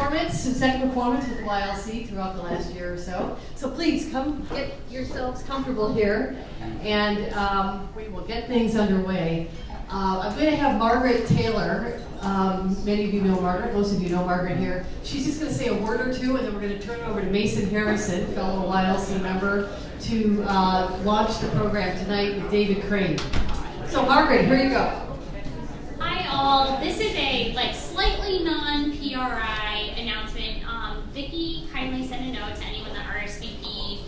performance, second performance with the YLC throughout the last year or so. So please come get yourselves comfortable here, and we will get things underway. I'm going to have Margaret Taylor. Many of you know Margaret, most of you know Margaret here. She's just going to say a word or two, and then we're going to turn it over to Mason Harrison, fellow YLC member, to launch the program tonight with David Crane. So Margaret, here you go. Hi all. This is a slightly non-PRI announcement. Vicki kindly sent a note to anyone that RSVP'd.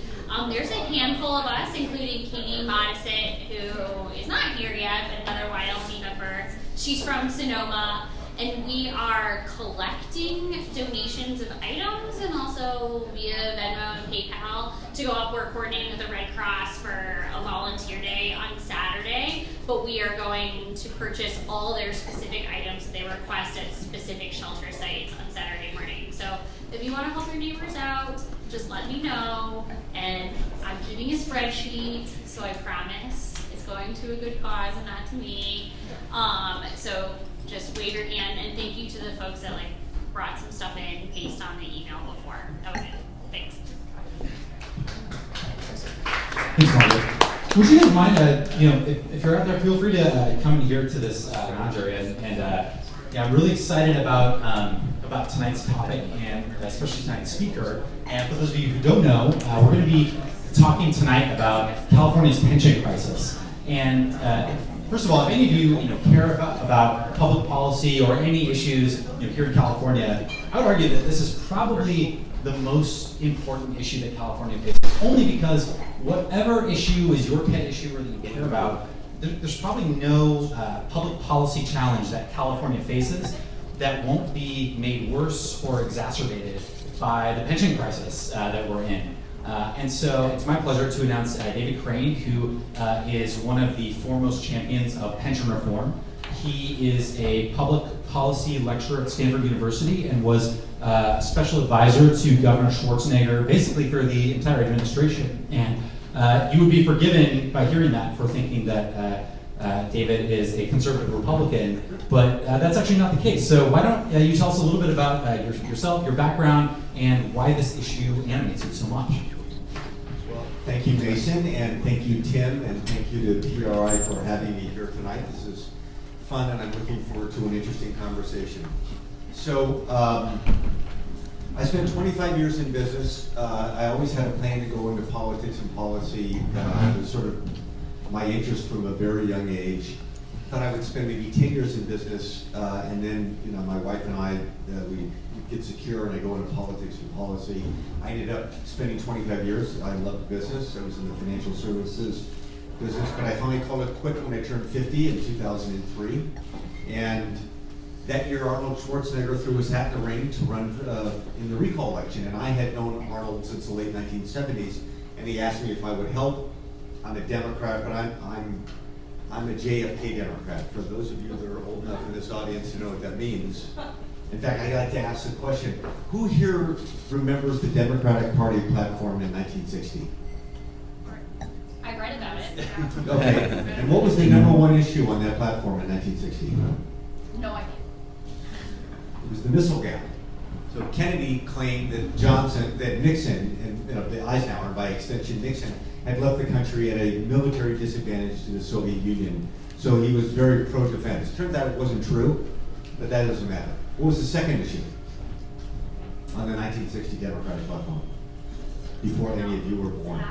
There's a handful of us, including Katie Modisett, who is not here yet, but another YLC member. She's from Sonoma, and we are collecting donations of items and also via Venmo and PayPal to go up. We're coordinating with the Red Cross for a volunteer day on Saturday, but we are going to purchase all their specific items that they request at specific shelter sites on Saturday morning. So if you want to help your neighbors out, just let me know, and I'm keeping a spreadsheet, so I promise it's going to a good cause and not to me. So just wave your hand, and thank you to the folks that brought some stuff in based on the email before. That was it. Thanks. Thanks, Margaret. Would you guys mind, if you're out there, feel free to come in here to this lounge area, and yeah, I'm really excited about tonight's topic, and especially tonight's speaker. And for those of you who don't know, we're going to be talking tonight about California's pension crisis. And first of all, if any of you care about public policy or any issues here in California, I would argue that this is probably the most important issue that California faces. Only because whatever issue is your pet issue or that you care about, there's probably no public policy challenge that California faces that won't be made worse or exacerbated by the pension crisis that we're in. And so it's my pleasure to announce David Crane, who is one of the foremost champions of pension reform. He is a public policy lecturer at Stanford University and was a special advisor to Governor Schwarzenegger, basically for the entire administration. And you would be forgiven by hearing that for thinking that David is a conservative Republican, but that's actually not the case. So why don't you tell us a little bit about yourself, your background, and why this issue animates you so much? Well, thank you, Mason, and thank you, Tim, and thank you to PRI for having me here tonight. This is fun, and I'm looking forward to an interesting conversation. So, I spent 25 years in business. I always had a plan to go into politics and policy. It was sort of my interest from a very young age. Thought I would spend maybe 10 years in business, and then my wife and I, we get secure, and I go into politics and policy. I ended up spending 25 years. I loved business. I was in the financial services business, but I finally called it quit when I turned 50 in 2003. And that year, Arnold Schwarzenegger threw his hat in the ring to run in the recall election. And I had known Arnold since the late 1970s, and he asked me if I would help. I'm a Democrat, but I'm a JFK Democrat. For those of you that are old enough in this audience to know what that means. In fact, I like to ask the question, who here remembers the Democratic Party platform in 1960? I read about it. Okay, and what was the #1 issue on that platform in 1960? No idea. It was the missile gap. So Kennedy claimed that Nixon, and Eisenhower, by extension Nixon, had left the country at a military disadvantage to the Soviet Union. So he was very pro-defense. Turns out it wasn't true, but that doesn't matter. What was the second issue on the 1960 Democratic platform, before any of you were born?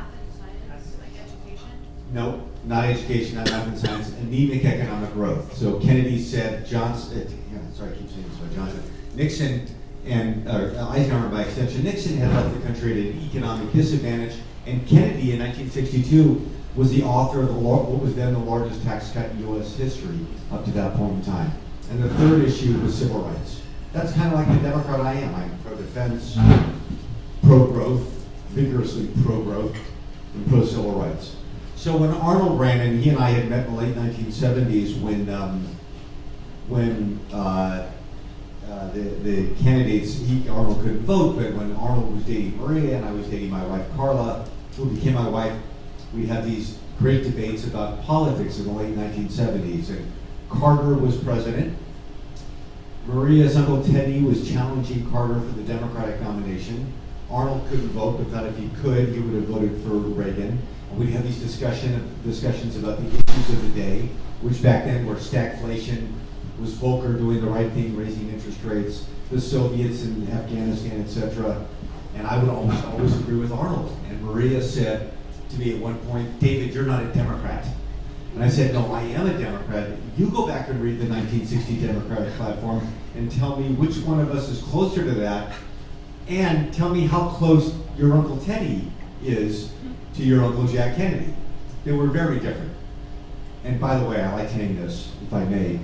No, not education, not math and science, anemic economic growth. So Kennedy said Nixon and Eisenhower, by extension Nixon, had left the country at an economic disadvantage, and Kennedy in 1962 was the author of what was then the largest tax cut in U.S. history up to that point in time. And the third issue was civil rights. That's kind of like the Democrat I am. I'm pro-defense, pro-growth, vigorously pro-growth, and pro-civil rights. So when Arnold ran, and he and I had met in the late 1970s when the candidates, Arnold couldn't vote, but when Arnold was dating Maria and I was dating my wife Carla, who became my wife, we'd have these great debates about politics in the late 1970s. And Carter was president, Maria's Uncle Teddy was challenging Carter for the Democratic nomination. Arnold couldn't vote, but thought if he could, he would have voted for Reagan. And we'd have these discussions about the issues of the day, which back then were stagflation, was Volcker doing the right thing, raising interest rates, the Soviets in Afghanistan, etc. And I would almost always agree with Arnold. And Maria said to me at one point, David, you're not a Democrat. And I said, no, I am a Democrat. You go back and read the 1960 Democratic platform and tell me which one of us is closer to that, and tell me how close your Uncle Teddy is to your Uncle Jack Kennedy. They were very different. And by the way, I like saying this, if I may.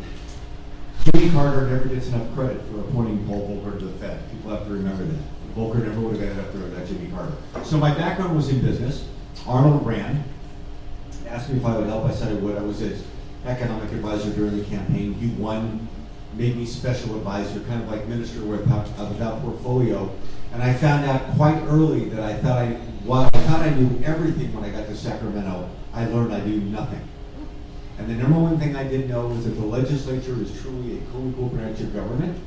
Jimmy Carter never gets enough credit for appointing Paul Volcker to the Fed. People have to remember that. Volcker never would have ended up there without Jimmy Carter. So my background was in business. Arnold ran. Asked me if I would help. I said I would. I was his economic advisor during the campaign. He won, made me special advisor, kind of like minister without portfolio. And I found out quite early that while I thought I knew everything when I got to Sacramento, I learned I knew nothing. And the number one thing I did know was that the legislature is truly a co-equal branch of government.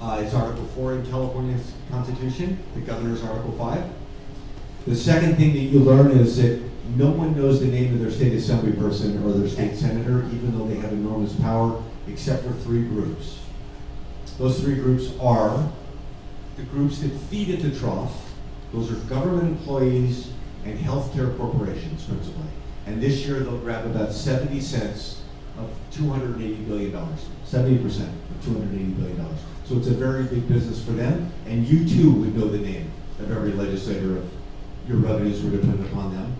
It's Article 4 in California's Constitution, the governor's Article 5. The second thing that you learn is that no one knows the name of their state assembly person or their state senator, even though they have enormous power, except for three groups. Those three groups are the groups that feed at the trough. Those are government employees and healthcare corporations, principally. And this year they'll grab about 70 cents of $280 billion, 70% of $280 billion. So it's a very big business for them, and you too would know the name of every legislator if your revenues were dependent upon them.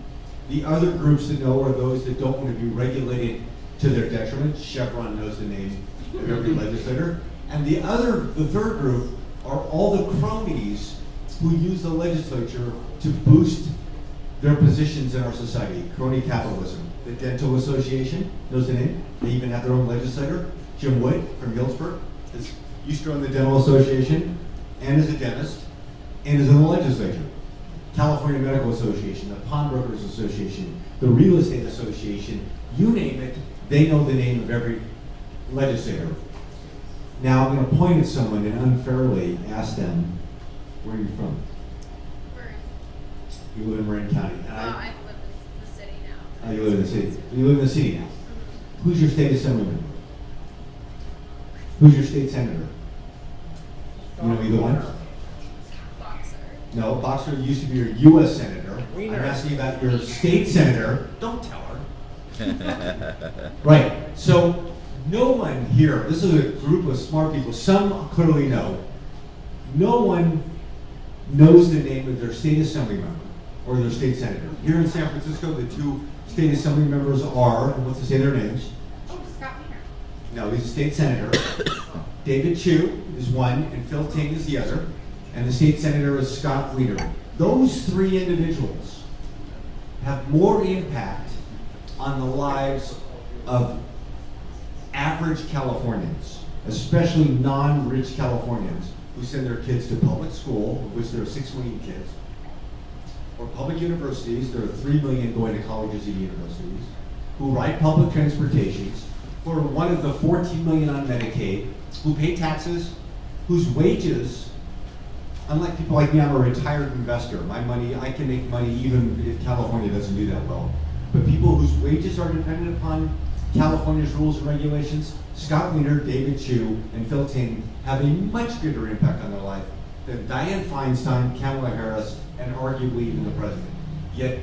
The other groups that know are those that don't want to be regulated to their detriment. Chevron knows the name of every legislator. And the third group are all the cronies who use the legislature to boost their positions in our society. Crony capitalism. The Dental Association knows the name. They even have their own legislator. Jim Wood from Gildsburg used to run the Dental Association and is a dentist and is in the legislature. California Medical Association, the Pawnbrokers Association, the Real Estate Association, you name it, they know the name of every legislator. Now I'm going to point at someone and unfairly ask them, where are you from? Marin. You live in Marin County. And I live in the city now. Oh, you live in the city. You live in the city now. Mm-hmm. Who's your state assemblyman? Who's your state senator? You know either one? Boxer. No, Boxer used to be your U.S. senator. I'm asking about your state senator. Don't tell her. Right. So no one here, this is a group of smart people, some clearly know. No one knows the name of their state assembly member or their state senator. Here in San Francisco, the two state assembly members are, and what's to say their names? Oh, Scott Wiener. No, he's a state senator. David Chu is one, and Phil Ting is the other. And the state senator is Scott Wiener. Those three individuals have more impact on the lives of average Californians, especially non-rich Californians who send their kids to public school, of which there are 6 million kids, or public universities, there are 3 million going to colleges and universities, who ride public transportations, who are one of the 14 million on Medicaid, who pay taxes, whose wages, unlike people like me, I'm a retired investor. My money, I can make money even if California doesn't do that well. But people whose wages are dependent upon California's rules and regulations, Scott Wiener, David Chu, and Phil Ting have a much greater impact on their life than Dianne Feinstein, Kamala Harris, and arguably even the president. Yet,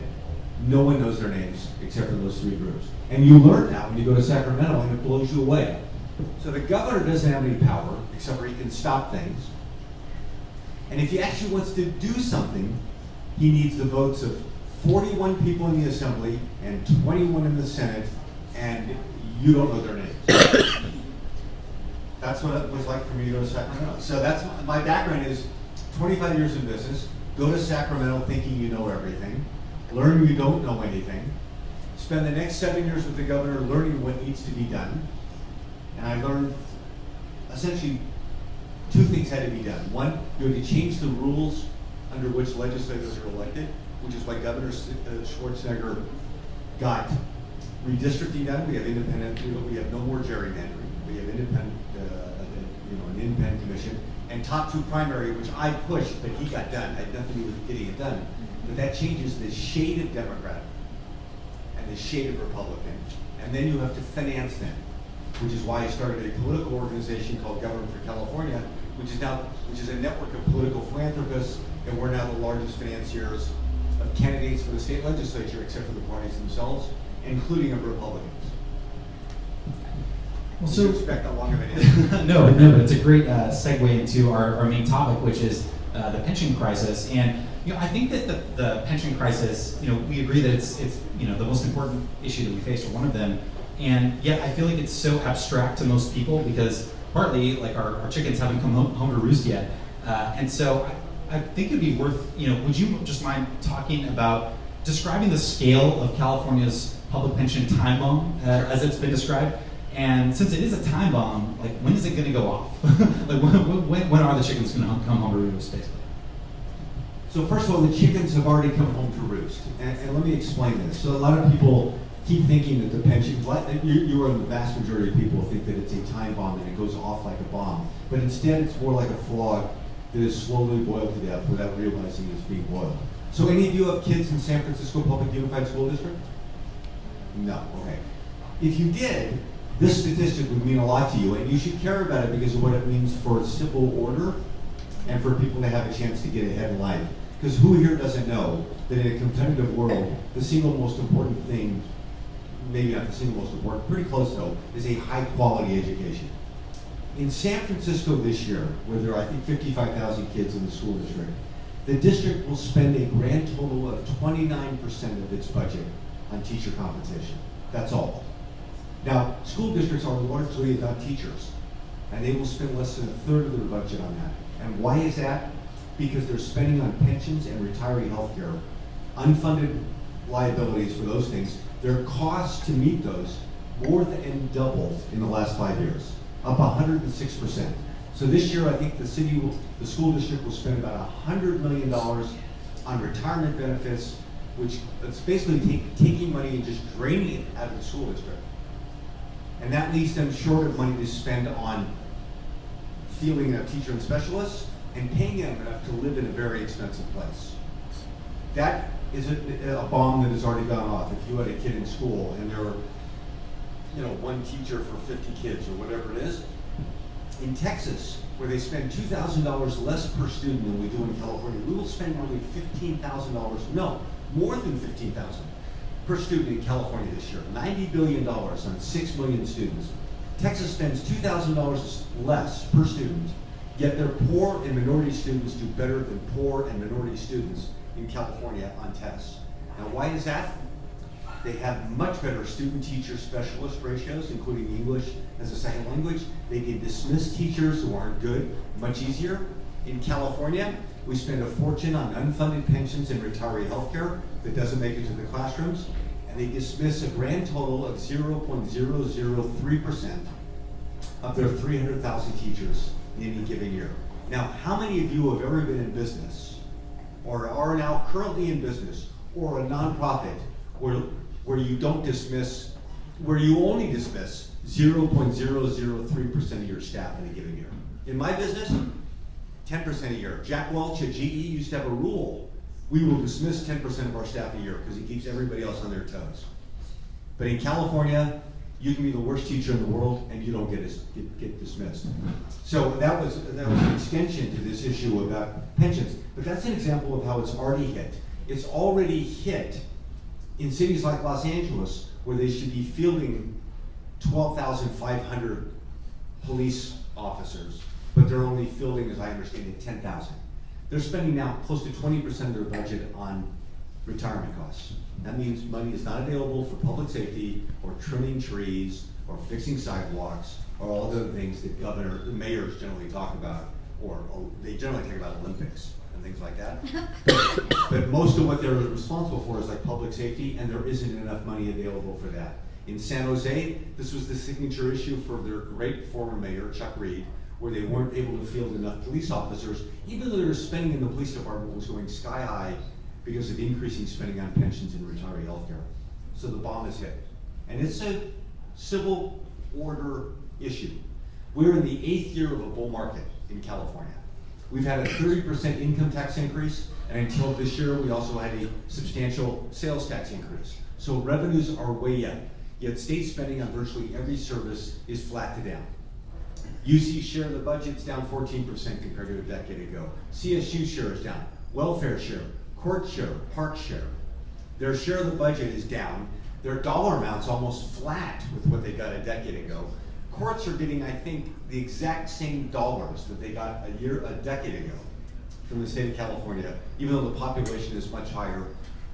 no one knows their names except for those three groups. And you learn that when you go to Sacramento, and it blows you away. So the governor doesn't have any power, except for he can stop things. And if he actually wants to do something, he needs the votes of 41 people in the Assembly and 21 in the Senate, and you don't know their names. That's what it was like for me to go to Sacramento. So that's my background is 25 years in business. Go to Sacramento thinking you know everything. Learn you don't know anything. Spend the next 7 years with the governor learning what needs to be done. And I learned essentially 2 things had to be done. One, you had to change the rules under which legislators are elected, which is why Governor Schwarzenegger got redistricting done. We have independent, we have no more gerrymandering. We have independent, an independent commission, and top 2 primary, which I pushed, but he got done. I had nothing to do with getting it done. But that changes the shade of Democrat and the shade of Republican, and then you have to finance them, which is why I started a political organization called Government for California, which is a network of political philanthropists, and we're now the largest financiers of candidates for the state legislature, except for the parties themselves, including of Republicans. Well, Did you so expect how long of it is? no, but it's a great segue into our main topic, which is the pension crisis. And I think that the pension crisis, we agree that it's the most important issue that we face, or one of them. And yet I feel like it's so abstract to most people because partly like our chickens haven't come home to roost yet. And so I think it'd be worth, would you just mind talking about describing the scale of California's public pension time bomb as it's been described? And since it is a time bomb, like when is it going to go off? Like when are the chickens going to come home to roost, basically? So first of all, the chickens have already come home to roost. And let me explain this. So a lot of people keep thinking that the pension, you are the vast majority of people think that it's a time bomb and it goes off like a bomb. But instead it's more like a frog that is slowly boiled to death without realizing it's being boiled. So any of you have kids in San Francisco Public Unified School District? No, okay. If you did, this statistic would mean a lot to you, and you should care about it because of what it means for civil order and for people to have a chance to get ahead in life. Because who here doesn't know that in a competitive world, the single most important thing, maybe not the single most important, pretty close though, is a high quality education. In San Francisco this year, where there are I think 55,000 kids in the school district, the district will spend a grand total of 29% of its budget on teacher compensation. That's all. Now, school districts are largely about teachers, and they will spend less than a third of their budget on that. And why is that? Because they're spending on pensions and retiree health care, unfunded liabilities for those things. Their costs to meet those more than doubled in the last 5 years, up 106%. So this year, I think the school district will spend about $100 million on retirement benefits, which it's basically taking money and just draining it out of the school district. And that leaves them short of money to spend on fielding enough teacher and specialists and paying them enough to live in a very expensive place. That is a bomb that has already gone off. If you had a kid in school and there were, one teacher for 50 kids or whatever it is, in Texas, where they spend $2,000 less per student than we do in California, we will spend nearly $15,000, no, more than $15,000 per student in California this year. $90 billion on 6 million students. Texas spends $2,000 less per student, yet their poor and minority students do better than poor and minority students in California on tests. Now why is that? They have much better student-teacher specialist ratios, including English as a second language. They can dismiss teachers who aren't good much easier. In California, we spend a fortune on unfunded pensions and retiree health care that doesn't make it to the classrooms, and they dismiss a grand total of 0.003% of their 300,000 teachers in any given year. Now, how many of you have ever been in business, or are now currently in business, or a nonprofit where you only dismiss 0.003% of your staff in a given year? In my business, 10% a year. Jack Welch at GE used to have a rule. We will dismiss 10% of our staff a year because it keeps everybody else on their toes. But in California, you can be the worst teacher in the world and you don't get dismissed. So that was an extension to this issue about pensions. But that's an example of how it's already hit. It's already hit in cities like Los Angeles, where they should be fielding 12,500 police officers, but they're only fielding, as I understand it, 10,000. They're spending now close to 20% of their budget on retirement costs. That means money is not available for public safety, or trimming trees, or fixing sidewalks, or all the other things that mayors generally talk about, or they generally talk about Olympics and things like that. But most of what they're responsible for is like public safety, and there isn't enough money available for that. In San Jose, this was the signature issue for their great former mayor, Chuck Reed, where they weren't able to field enough police officers, even though their spending in the police department was going sky high because of increasing spending on pensions and retiree health care. So the bomb is hit. And it's a civil order issue. We're in the 8th year of a bull market in California. We've had a 30% income tax increase, and until this year, we also had a substantial sales tax increase. So revenues are way up, yet state spending on virtually every service is flat to down. UC share of the budget's down 14% compared to a decade ago. CSU share is down. Welfare share, court share, park share. Their share of the budget is down. Their dollar amount's almost flat with what they got a decade ago. Courts are getting, I think, the exact same dollars that they got a decade ago from the state of California, even though the population is much higher.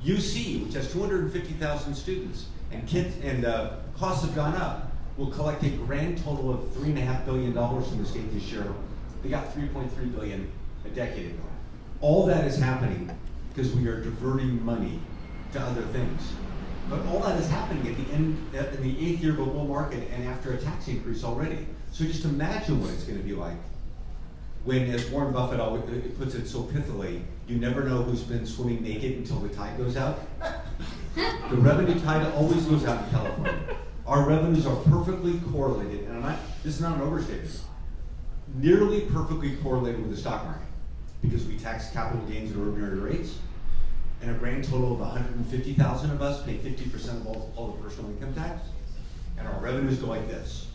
UC, which has 250,000 students, and kids and costs have gone up, will collect a grand total of $3.5 billion from the state this year. They got $3.3 billion a decade ago. All that is happening because we are diverting money to other things. But all that is happening at the end, in the 8th year of a bull market and after a tax increase already. So just imagine what it's going to be like when, as Warren Buffett always puts it so pithily, you never know who's been swimming naked until the tide goes out. The revenue tide always goes out in California. Our revenues are perfectly correlated, and this is not an overstatement, nearly perfectly correlated with the stock market, because we tax capital gains at ordinary rates, and a grand total of 150,000 of us pay 50% of all the personal income tax, and our revenues go like this.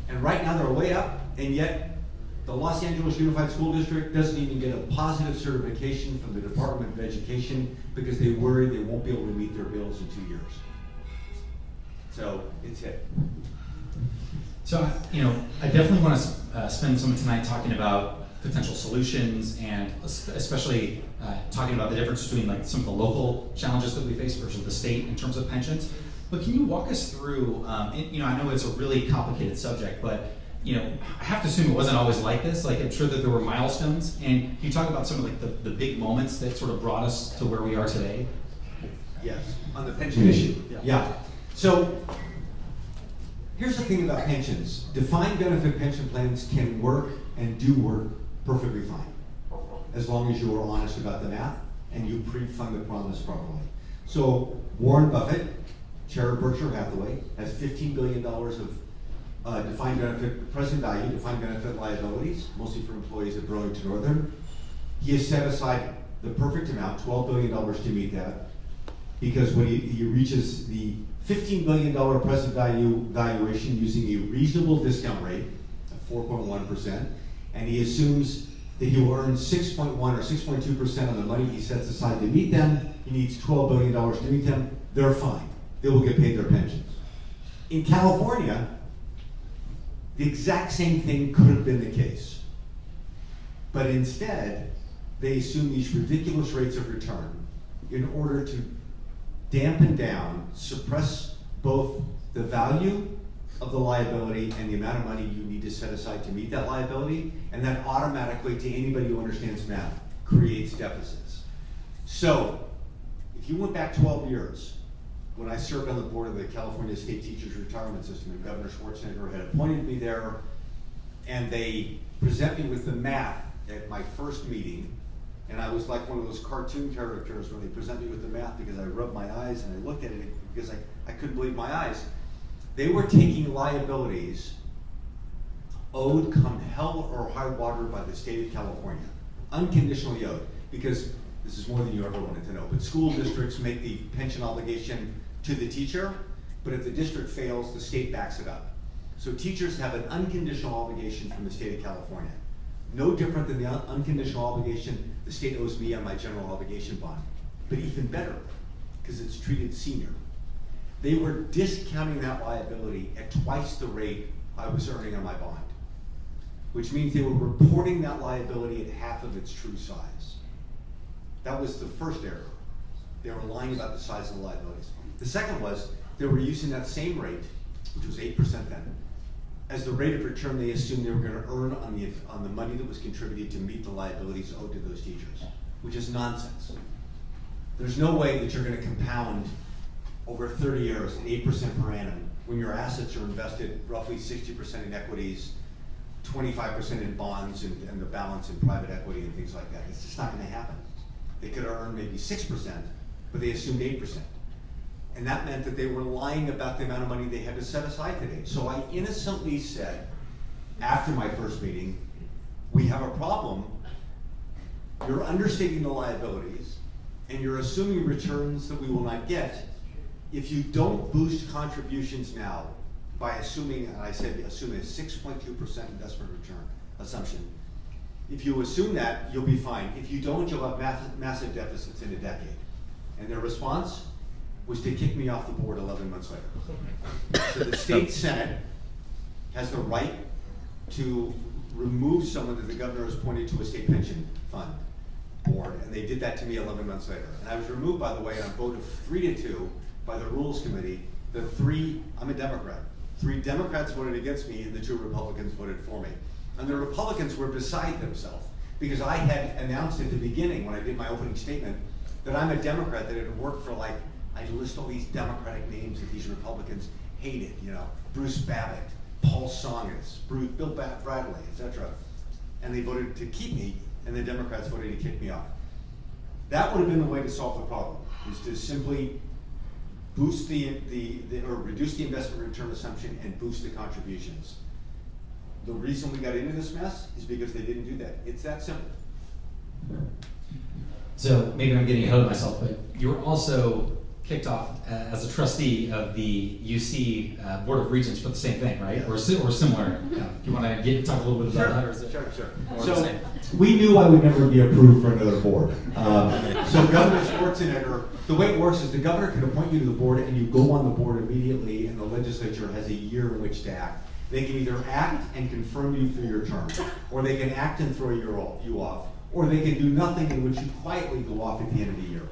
And right now they're way up, and yet the Los Angeles Unified School District doesn't even get a positive certification from the Department of Education because they worry they won't be able to meet their bills in 2 years. So it's it. So, I definitely want to spend some of tonight talking about potential solutions, and especially talking about the difference between like some of the local challenges that we face versus the state in terms of pensions. But can you walk us through? I know it's a really complicated subject, but I have to assume it wasn't always like this. Like, I'm sure that there were milestones, and can you talk about some of like the big moments that sort of brought us to where we are today? Yes, on the pension issue. Yeah. So here's the thing about pensions. Defined benefit pension plans can work and do work perfectly fine, as long as you are honest about the math and you pre-fund the promise properly. So Warren Buffett, chair of Berkshire Hathaway, has $15 billion of defined benefit present value, defined benefit liabilities, mostly for employees at Burlington Northern. He has set aside the perfect amount, $12 billion, to meet that, because when he reaches the $15 billion present value valuation using a reasonable discount rate of 4.1%, and he assumes that he will earn 6.1 or 6.2% on the money he sets aside to meet them. He needs $12 billion to meet them. They're fine. They will get paid their pensions. In California, the exact same thing could have been the case. But instead, they assume these ridiculous rates of return in order to dampen down, suppress both the value of the liability and the amount of money you need to set aside to meet that liability, and that automatically, to anybody who understands math, creates deficits. So, if you went back 12 years, when I served on the board of the California State Teachers Retirement System, and Governor Schwarzenegger had appointed me there, and they present me with the math at my first meeting, and I was like one of those cartoon characters when they present me with the math, because I rubbed my eyes and I looked at it because I couldn't believe my eyes. They were taking liabilities owed come hell or high water by the state of California, unconditionally owed, because this is more than you ever wanted to know, but school districts make the pension obligation to the teacher, but if the district fails, the state backs it up. So teachers have an unconditional obligation from the state of California. No different than the unconditional obligation the state owes me on my general obligation bond, but even better, because it's treated senior. They were discounting that liability at twice the rate I was earning on my bond, which means they were reporting that liability at half of its true size. That was the first error. They were lying about the size of the liabilities. The second was they were using that same rate, which was 8% then, as the rate of return they assumed they were going to earn on the money that was contributed to meet the liabilities owed to those teachers, which is nonsense. There's no way that you're going to compound over 30 years at 8% per annum when your assets are invested roughly 60% in equities, 25% in bonds, and the balance in private equity and things like that. It's just not going to happen. They could earn maybe 6%, but they assumed 8%. And that meant that they were lying about the amount of money they had to set aside today. So I innocently said, after my first meeting, we have a problem. You're understating the liabilities, and you're assuming returns that we will not get. If you don't boost contributions now by assuming, and I said assume a 6.2% investment return assumption, if you assume that, you'll be fine. If you don't, you'll have massive deficits in a decade. And their response was to kick me off the board 11 months later. So the state Senate has the right to remove someone that the governor has appointed to a state pension fund board, and they did that to me 11 months later. And I was removed, by the way, on a vote of 3-2 by the Rules Committee. I'm a Democrat. 3 Democrats voted against me, and the 2 Republicans voted for me. And the Republicans were beside themselves, because I had announced at the beginning, when I did my opening statement, that I'm a Democrat, that it had worked for, like, I list all these Democratic names that these Republicans hated, you know, Bruce Babbitt, Paul Songas, Bill Bradley, etc. And they voted to keep me, and the Democrats voted to kick me off. That would have been the way to solve the problem, is to simply boost or reduce the investment return assumption and boost the contributions. The reason we got into this mess is because they didn't do that. It's that simple. So maybe I'm getting ahead of myself, but you were also kicked off as a trustee of the UC Board of Regents for the same thing, right? Or similar. Yeah. Do you want to talk a little bit about that? Or is it Sure. more the same? We knew I would never be approved for another board. So Governor Schwarzenegger, the way it works is the governor can appoint you to the board, and you go on the board immediately, and the legislature has a year in which to act. They can either act and confirm you for your term, or they can act and throw you off, or they can do nothing in which you quietly go off at the end of the year.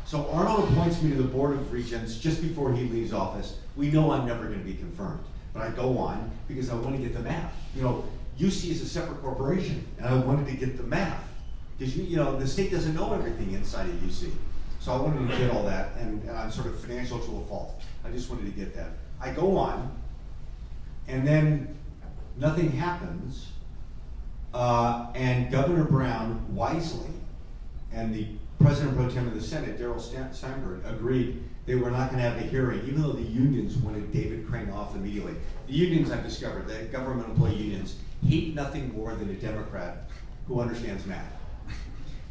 So Arnold appoints me to the Board of Regents just before he leaves office. We know I'm never going to be confirmed, but I go on because I want to get the math. You know, UC is a separate corporation, and I wanted to get the math because you know the state doesn't know everything inside of UC. So I wanted to get all that, and I'm sort of financial to a fault. I just wanted to get that. I go on, and then nothing happens, and Governor Brown wisely and the President Pro Tem of the Senate, Darrell Steinberg, agreed they were not going to have a hearing, even though the unions wanted David Crane off immediately. The unions, I've discovered, the government employee unions, hate nothing more than a Democrat who understands math.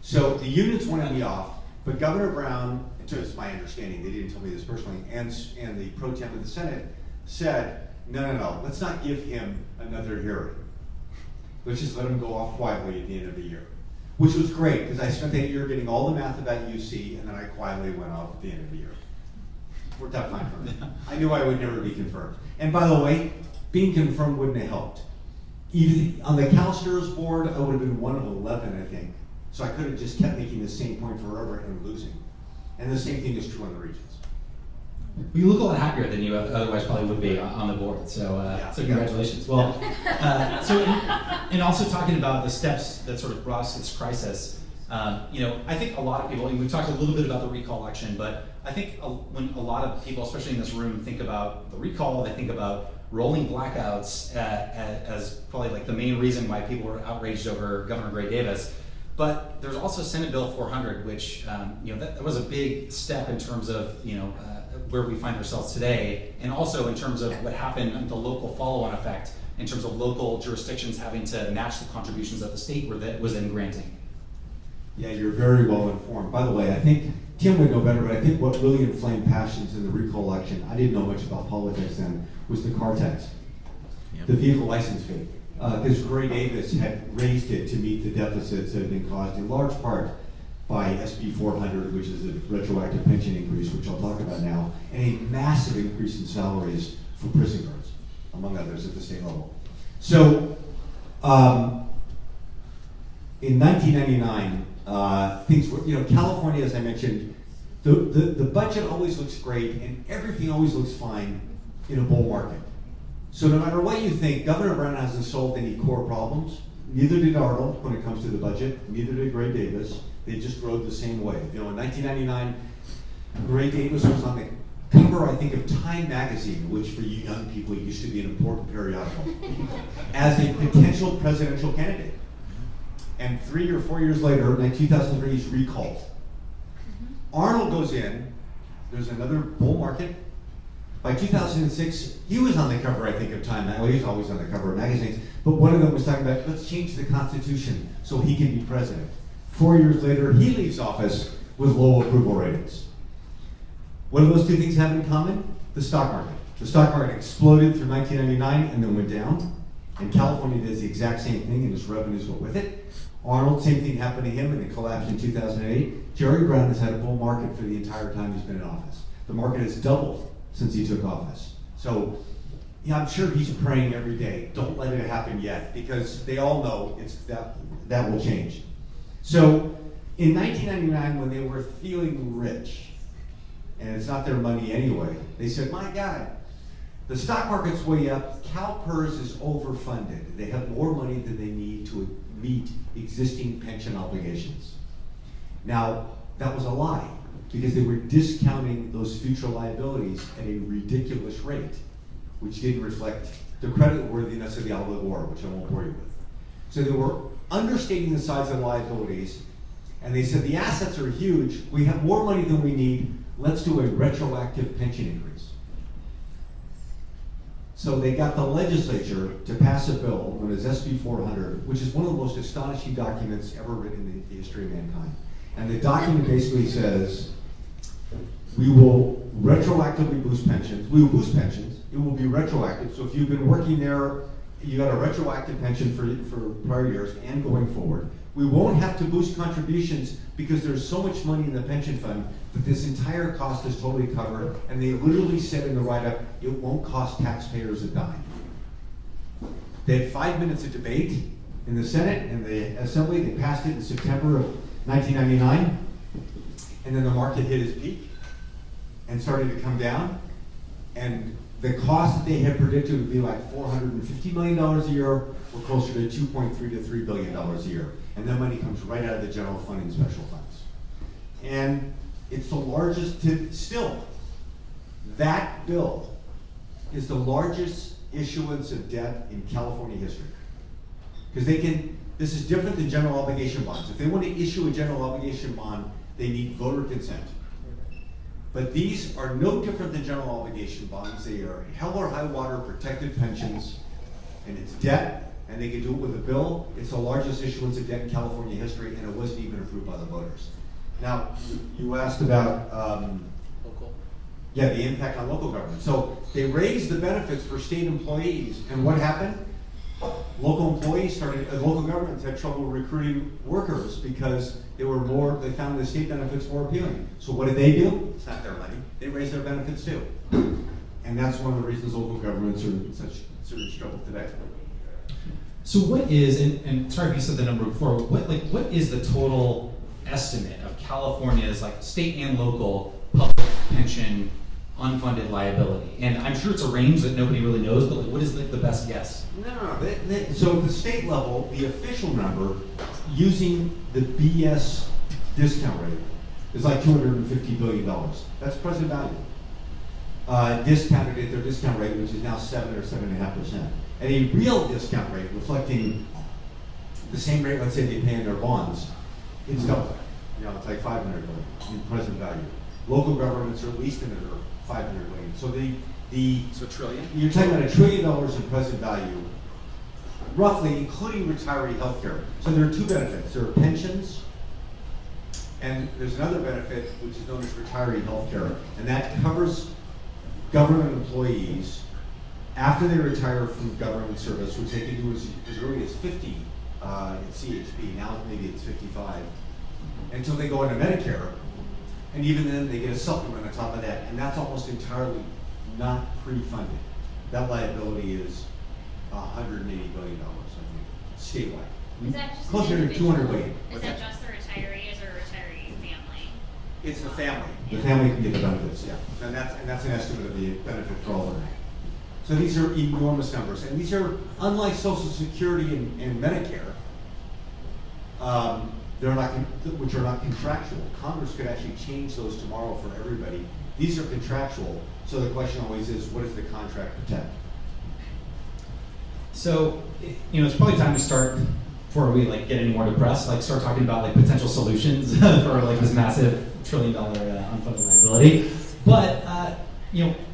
So the unions wanted me off, but Governor Brown, to my understanding, they didn't tell me this personally, and the Pro Tem of the Senate said, no, let's not give him another hearing. Let's just let him go off quietly at the end of the year. Which was great, because I spent that year getting all the math about UC, and then I quietly went off at the end of the year. Worked out fine for me. I knew I would never be confirmed. And by the way, being confirmed wouldn't have helped. Even on the CalSTRS board, I would have been 1 of 11, I think. So I could have just kept making the same point forever and losing. And the same thing is true on the Regents. Well, you look a lot happier than you otherwise probably would be on the board. So, so congratulations. Well, and also talking about the steps that sort of brought us to this crisis. You know, I think a lot of people, and we talked a little bit about the recall election, but I think when a lot of people, especially in this room, think about the recall, they think about rolling blackouts as probably like the main reason why people were outraged over Governor Gray Davis. But there's also Senate Bill 400, which you know that was a big step in terms of where we find ourselves today, and also in terms of what happened in the local follow-on effect, in terms of local jurisdictions having to match the contributions that the state was in granting. Yeah, you're very well informed. By the way, I think Tim would know better, but I think what really inflamed passions in the recall election, I didn't know much about politics then, was the car tax, the vehicle license fee. Because Gray Davis had raised it to meet the deficits that had been caused in large part by SB 400, which is a retroactive pension increase, which I'll talk about now, and a massive increase in salaries for prison guards, among others, at the state level. So, in 1999, things were, California, as I mentioned, the budget always looks great and everything always looks fine in a bull market. So no matter what you think, Governor Brown hasn't solved any core problems. Neither did Arnold when it comes to the budget. Neither did Gray Davis. They just rode the same way. In 1999, Gray Davis was on the cover, I think, of Time magazine, which for you young people used to be an important periodical, as a potential presidential candidate. And 3 or 4 years later, in 2003, he's recalled. Arnold goes in, there's another bull market, By 2006, he was on the cover, I think, of Time. Well, he was always on the cover of magazines. But one of them was talking about, let's change the Constitution so he can be president. 4 years later, he leaves office with low approval ratings. What do those two things have in common? The stock market. The stock market exploded through 1999 and then went down. And California does the exact same thing, and its revenues went with it. Arnold, same thing happened to him, and it collapsed in 2008. Jerry Brown has had a bull market for the entire time he's been in office. The market has doubled since he took office. So, yeah, I'm sure he's praying every day. Don't let it happen yet, because they all know that will change. So, in 1999, when they were feeling rich, and it's not their money anyway, they said, my God, the stock market's way up, CalPERS is overfunded. They have more money than they need to meet existing pension obligations. Now, that was a lie, because they were discounting those future liabilities at a ridiculous rate, which didn't reflect the creditworthiness of the obligor, which I won't bore you with. So they were understating the size of the liabilities, and they said the assets are huge, we have more money than we need, let's do a retroactive pension increase. So they got the legislature to pass a bill known as SB 400, which is one of the most astonishing documents ever written in the history of mankind. And the document basically says, we will retroactively boost pensions. We will boost pensions. It will be retroactive. So if you've been working there, you got a retroactive pension for prior years and going forward. We won't have to boost contributions because there's so much money in the pension fund that this entire cost is totally covered. And they literally said in the write-up, it won't cost taxpayers a dime. They had 5 minutes of debate in the Senate and the Assembly. They passed it in September of 1999. And then the market hit its peak and started to come down. And the cost that they had predicted would be like $450 million a year, were closer to $2.3 to $3 billion a year. And that money comes right out of the general fund and special funds. And it's the largest, still, that bill is the largest issuance of debt in California history. Because this is different than general obligation bonds. If they want to issue a general obligation bond, they need voter consent. But these are no different than general obligation bonds. They are hell or high water protected pensions, and it's debt, and they can do it with a bill. It's the largest issuance of debt in California history, and it wasn't even approved by the voters. Now, you asked about Local. Yeah, the impact on local government. So they raised the benefits for state employees, and what happened? Local governments had trouble recruiting workers because they found the state benefits more appealing. So what did they do? It's not their money. They raised their benefits too. And that's one of the reasons local governments are in such serious trouble today. So what is, and sorry if you said the number before, what is the total estimate of California's state and local public pension unfunded liability? And I'm sure it's a range that nobody really knows, but what is the best guess? No. So at the state level, the official number using the BS discount rate is like $250 billion. That's present value. Discounted at their discount rate, which is now 7 or 7.5%. At a real discount rate, reflecting the same rate, let's say they pay in their bonds, it's double. It's like $500 billion in present value. Local governments are at least another $500 billion. So So $1 trillion? You're talking about $1 trillion in present value, roughly, including retiree health care. So there are two benefits. There are pensions, and there's another benefit which is known as retiree health care, and that covers government employees after they retire from government service, which they can do as early as 50 in CHP. Now maybe it's 55, until they go into Medicare. And even then, they get a supplement on top of that, and that's almost entirely not pre-funded. That liability is $180 billion, I think, statewide. Is that just Closer an to 200 individual? billion. Is that just the retirees or retiree family? It's the family. The family can get the benefits, yeah. And that's an estimate of the benefit for all of them. So these are enormous numbers, and these are, unlike Social Security and Medicare, which are not contractual. Congress could actually change those tomorrow for everybody. These are contractual, so the question always is, what does the contract protect? So, it's probably time to start, before we get any more depressed, start talking about potential solutions for this massive $1 trillion unfunded liability. But,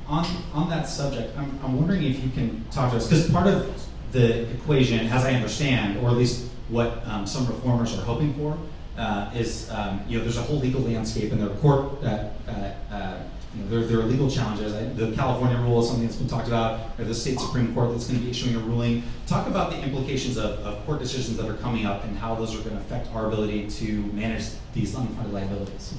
on that subject, I'm wondering if you can talk to us, because part of the equation, as I understand, or at least what some reformers are hoping for, is there's a whole legal landscape and there are court there are legal challenges. The California rule is something that's been talked about, or the state Supreme Court that's going to be issuing a ruling. Talk about the implications of court decisions that are coming up and how those are going to affect our ability to manage these unfunded liabilities.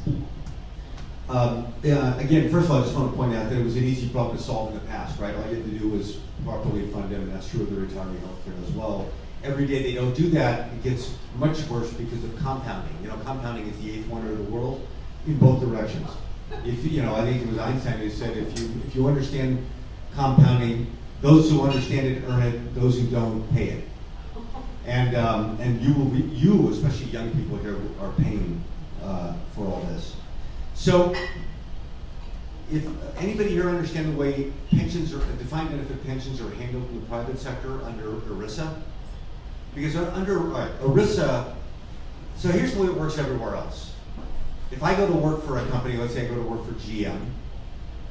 Again, first of all, I just want to point out that it was an easy problem to solve in the past, right? All you had to do was properly fund them, and that's true of the retiree health care as well. Every day they don't do that, it gets much worse because of compounding. Compounding is the 8th wonder of the world in both directions. I think it was Einstein who said, if you understand compounding, those who understand it earn it, those who don't pay it. And you, especially young people here, are paying for all this. So, if anybody here understand the way pensions or defined benefit pensions are handled in the private sector under ERISA? Because under ERISA, so here's the way it works everywhere else. If I go to work for a company, let's say I go to work for GM,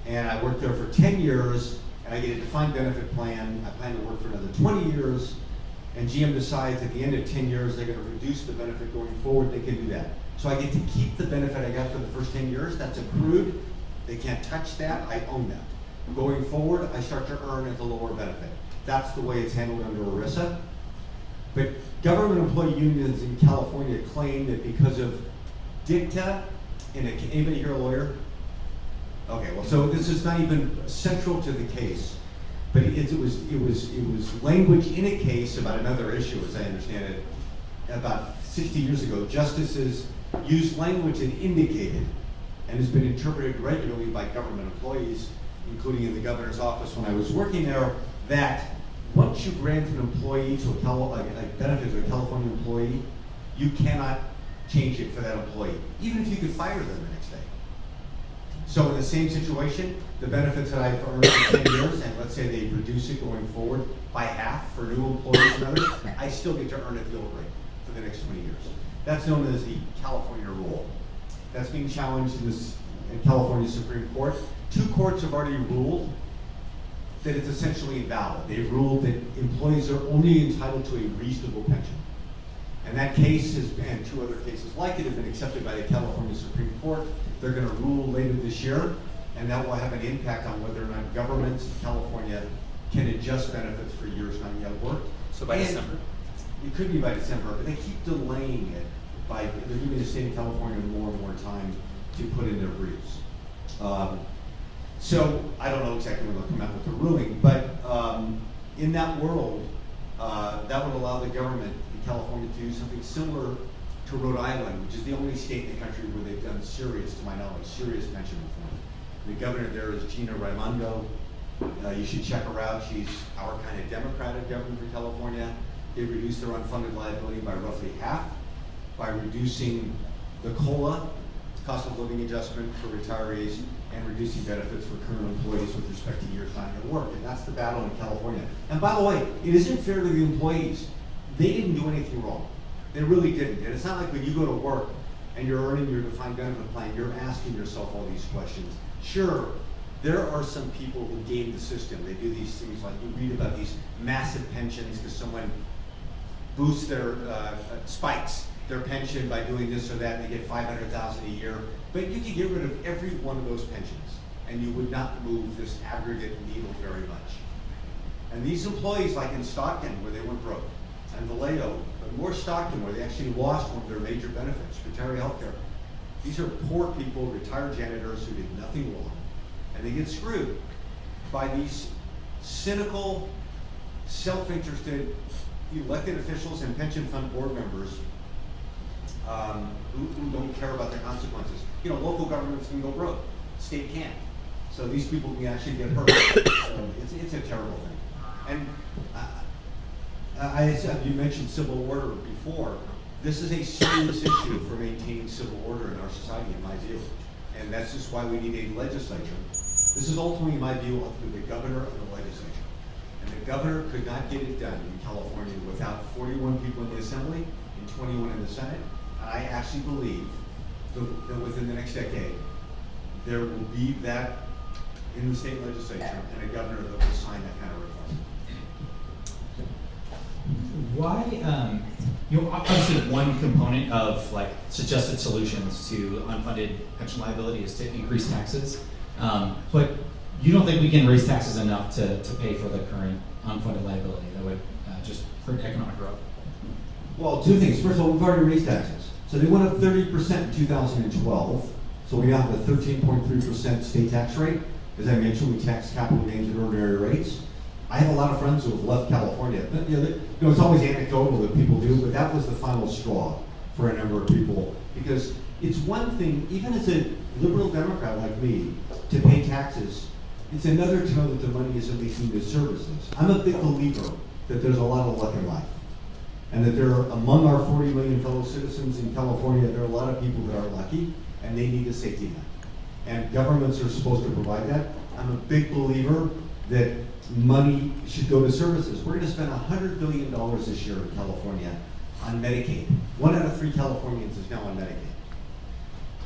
and I work there for 10 years, and I get a defined benefit plan, I plan to work for another 20 years, and GM decides at the end of 10 years they're going to reduce the benefit going forward, they can do that. So I get to keep the benefit I got for the first 10 years, that's accrued, they can't touch that, I own that. Going forward, I start to earn at the lower benefit. That's the way it's handled under ERISA. But government employee unions in California claim that because of dicta, anybody here a lawyer? Okay, well, so this is not even central to the case, but it was language in a case about another issue, as I understand it. About 60 years ago, justices used language that indicated, and has been interpreted regularly by government employees, including in the governor's office when I was working there, that once you grant an employee to a benefit to a California employee, you cannot change it for that employee, even if you could fire them the next day. So in the same situation, the benefits that I've earned for 10 years, and let's say they reduce it going forward by half for new employees and others, I still get to earn at the old rate for the next 20 years. That's known as the California rule. That's being challenged in California Supreme Court. 2 courts have already ruled that it's essentially invalid. They've ruled that employees are only entitled to a reasonable pension. And that case and 2 other cases like it have been accepted by the California Supreme Court. They're going to rule later this year, and that will have an impact on whether or not governments in California can adjust benefits for years not yet worked. So by December? It could be by December, but they keep delaying it they're giving the state of California more and more time to put in their briefs. So I don't know exactly when they'll come out with the ruling, but in that world, that would allow the government in California to do something similar to Rhode Island, which is the only state in the country where they've done serious, to my knowledge, serious pension reform. The governor there is Gina Raimondo. You should check her out. She's our kind of Democratic governor for California. They reduced their unfunded liability by roughly half by reducing the COLA, cost of living adjustment for retirees, and reducing benefits for current employees with respect to years not yet work. And that's the battle in California. And by the way, it isn't fair to the employees. They didn't do anything wrong. They really didn't. And it's not like when you go to work and you're earning your defined benefit plan, you're asking yourself all these questions. Sure, there are some people who game the system. They do these things like you read about these massive pensions because someone boosts their spikes their pension by doing this or that, and they get $500,000 a year. But you could get rid of every one of those pensions, and you would not move this aggregate needle very much. And these employees, like in Stockton, where they went broke, and Vallejo, but more Stockton, where they actually lost one of their major benefits, retiree health care. These are poor people, retired janitors who did nothing wrong, and they get screwed by these cynical, self-interested elected officials and pension fund board members who don't care about their consequences. You know, local governments can go broke, state can't. So these people can actually get hurt. So it's a terrible thing. And you mentioned civil order before. This is a serious issue for maintaining civil order in our society, in my view. And that's just why we need a legislature. This is ultimately, in my view, up to the governor and the legislature. And the governor could not get it done in California without 41 people in the Assembly and 21 in the Senate. And I actually believe that within the next decade, there will be that in the state legislature and a governor that will sign that kind of reform. Why, obviously one component of like suggested solutions to unfunded pension liability is to increase taxes. But you don't think we can raise taxes enough to pay for the current unfunded liability that would just hurt economic growth? Well, two things. First of all, we've already raised taxes. So they went up 30% in 2012. So we now have a 13.3% state tax rate. As I mentioned, we tax capital gains at ordinary rates. I have a lot of friends who have left California. But, it's always anecdotal that people do, but that was the final straw for a number of people. Because it's one thing, even as a liberal Democrat like me, to pay taxes. It's another to know that the money isn't leaking to services. I'm a big believer that there's a lot of luck in life. And that there are, among our 40 million fellow citizens in California, there are a lot of people that are lucky and they need a safety net. And governments are supposed to provide that. I'm a big believer that money should go to services. We're going to spend $100 billion this year in California on Medicaid. 1 out of 3 Californians is now on Medicaid.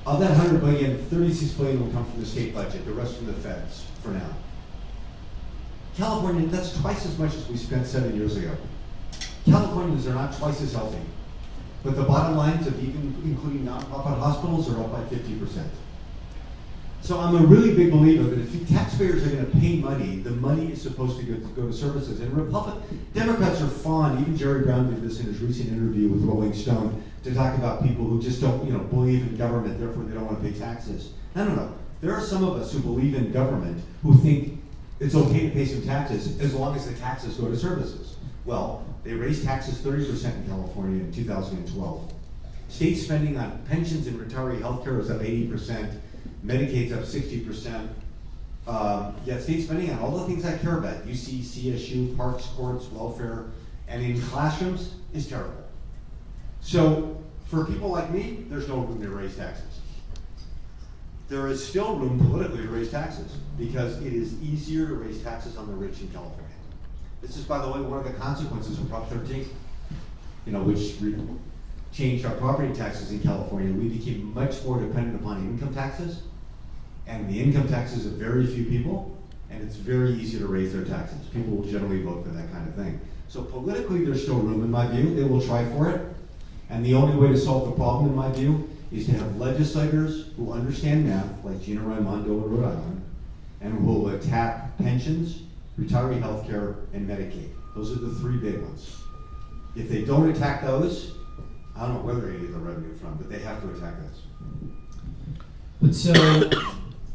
Of that $100 billion, $36 billion will come from the state budget, the rest from the feds for now. California, that's twice as much as we spent 7 years ago. Californians are not twice as healthy, but the bottom lines of even including nonprofit hospitals are up by 50%. So I'm a really big believer that if taxpayers are going to pay money, the money is supposed to go to services. And Democrats are fond, even Jerry Brown did this in his recent interview with Rolling Stone, to talk about people who just don't believe in government, therefore they don't want to pay taxes. No. There are some of us who believe in government who think it's okay to pay some taxes as long as the taxes go to services. Well, they raised taxes 30% in California in 2012. State spending on pensions and retiree health care is up 80%. Medicaid's up 60%. Yet state spending on all the things I care about, UC, CSU, parks, courts, welfare, and in classrooms is terrible. So for people like me, there's no room to raise taxes. There is still room politically to raise taxes because it is easier to raise taxes on the rich in California. This is, by the way, one of the consequences of Prop 13, which changed our property taxes in California. We became much more dependent upon income taxes, and the income taxes of very few people, and it's very easy to raise their taxes. People will generally vote for that kind of thing. So politically, there's still room, in my view. They will try for it, and the only way to solve the problem, in my view, is to have legislators who understand math, like Gina Raimondo in Rhode Island, and who will attack pensions, retiree health care, and Medicaid. Those are the 3 big ones. If they don't attack those, I don't know where they're going to get the revenue from, but they have to attack those. But so,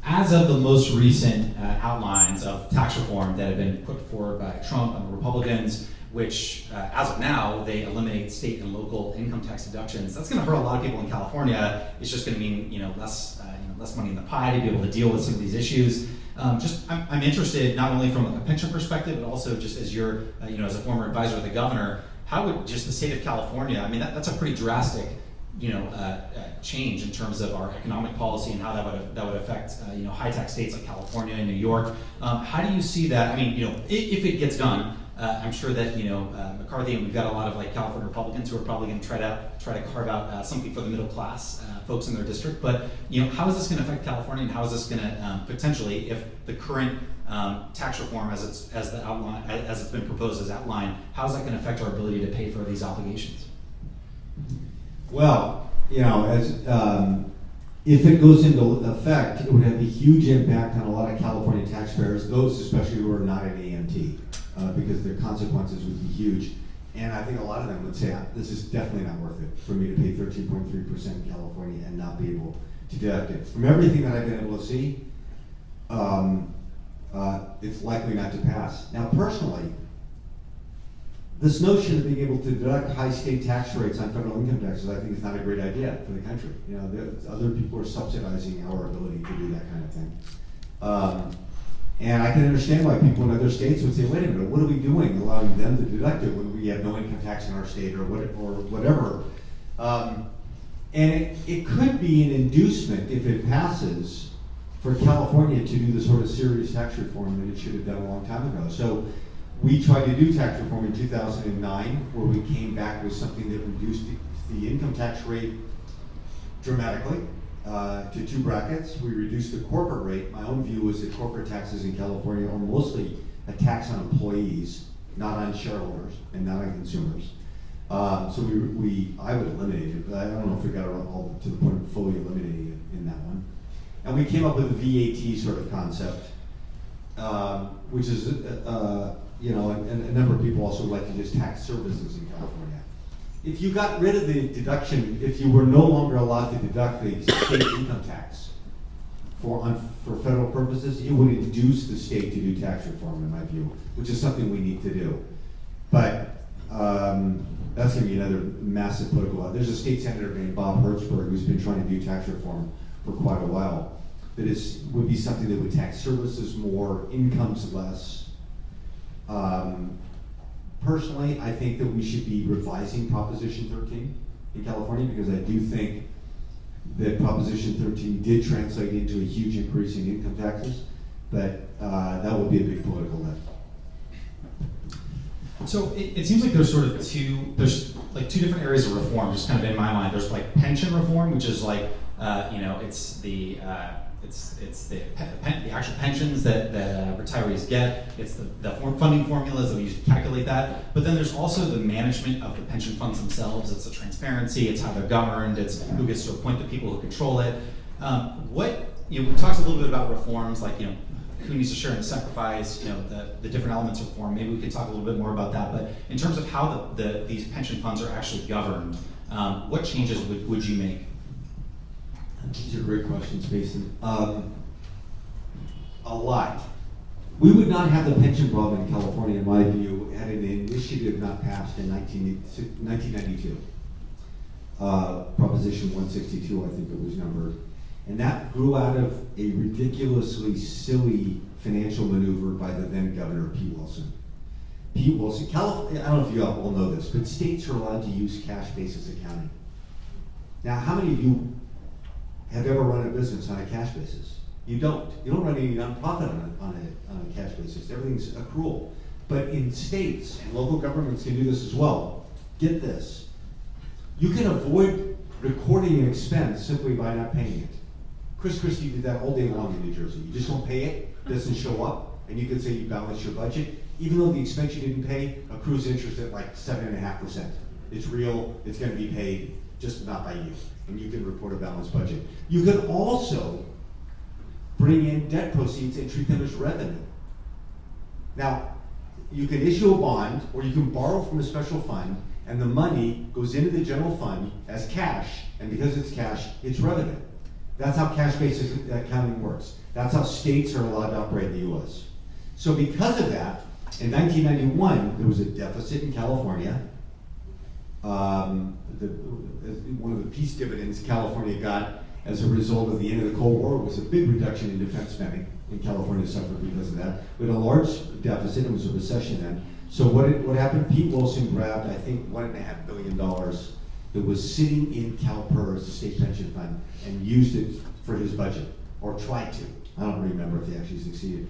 as of the most recent outlines of tax reform that have been put forward by Trump and the Republicans, which, as of now, they eliminate state and local income tax deductions. That's going to hurt a lot of people in California. It's just going to mean, less money in the pie to be able to deal with some of these issues. I'm interested not only from a pension perspective, but also just as you're, as a former advisor of the governor, how would just the state of California? That's a pretty drastic, change in terms of our economic policy and how that would affect, high tax states like California and New York. How do you see that? If it gets done. I'm sure that McCarthy, and we've got a lot of California Republicans who are probably going to try to carve out something for the middle class folks in their district. But how is this going to affect California, and how is this going to potentially, if the current tax reform as it's been proposed as outlined, how is that going to affect our ability to pay for these obligations? Well, if it goes into effect, it would have a huge impact on a lot of California taxpayers, those especially who are not in AMT. Because the consequences would be huge. And I think a lot of them would say, this is definitely not worth it for me to pay 13.3% in California and not be able to deduct it. From everything that I've been able to see, it's likely not to pass. Now personally, this notion of being able to deduct high state tax rates on federal income taxes, I think is not a great idea for the country. Other people are subsidizing our ability to do that kind of thing. And I can understand why people in other states would say, wait a minute, what are we doing allowing them to deduct it when we have no income tax in our state or whatever? And it could be an inducement, if it passes, for California to do the sort of serious tax reform that it should have done a long time ago. So we tried to do tax reform in 2009, where we came back with something that reduced the income tax rate dramatically, to two brackets. We reduced the corporate rate. My own view is that corporate taxes in California are mostly a tax on employees, not on shareholders and not on consumers. So I would eliminate it, but I don't know if we got it all to the point of fully eliminating it in that one. And we came up with a VAT sort of concept, which is, and a number of people also like to just tax services in California. If you got rid of the deduction, if you were no longer allowed to deduct the state income tax for federal purposes, it would induce the state to do tax reform, in my view, which is something we need to do. But that's going to be another massive political. There's a state senator named Bob Hertzberg who's been trying to do tax reform for quite a while. That would be something that would tax services more, incomes less. Personally, I think that we should be revising Proposition 13 in California, because I do think that Proposition 13 did translate into a huge increase in income taxes, but that would be a big political lift. So it seems like there's sort of two different areas of reform, just kind of in my mind. There's like pension reform, which is like, it's the actual pensions that retirees get. It's the funding formulas that we use to calculate that. But then there's also the management of the pension funds themselves. It's the transparency. It's how they're governed. It's who gets to appoint the people who control it. We talked a little bit about reforms, like who needs to share in the sacrifice. The different elements of reform. Maybe we could talk a little bit more about that. But in terms of how these pension funds are actually governed, what changes would you make? These are great questions, Mason. A lot. We would not have the pension problem in California, in my view, had an initiative not passed in 1992. Proposition 162, I think it was numbered. And that grew out of a ridiculously silly financial maneuver by the then Governor Pete Wilson. Pete Wilson, California, I don't know if you all know this, but states are allowed to use cash basis accounting. Now, how many of you have ever run a business on a cash basis? You don't. You don't run any nonprofit on a cash basis. Everything's accrual. But in states, and local governments can do this as well, get this. You can avoid recording an expense simply by not paying it. Chris Christie did that all day long in New Jersey. You just don't pay it, it doesn't show up, and you can say you balance your budget, even though the expense you didn't pay accrues interest at like 7.5%. It's real, it's going to be paid, just not by you. And you can report a balanced budget. You can also bring in debt proceeds and treat them as revenue. Now, you can issue a bond, or you can borrow from a special fund, and the money goes into the general fund as cash, and because it's cash, it's revenue. That's how cash-based accounting works. That's how states are allowed to operate in the US. So because of that, in 1991, there was a deficit in California. One of the peace dividends California got as a result of the end of the Cold War was a big reduction in defense spending, and California suffered because of that. We had a large deficit, it was a recession then. So what happened? Pete Wilson grabbed, I think, $1.5 billion that was sitting in CalPERS, the state pension fund, and used it for his budget, or tried to. I don't remember if he actually succeeded.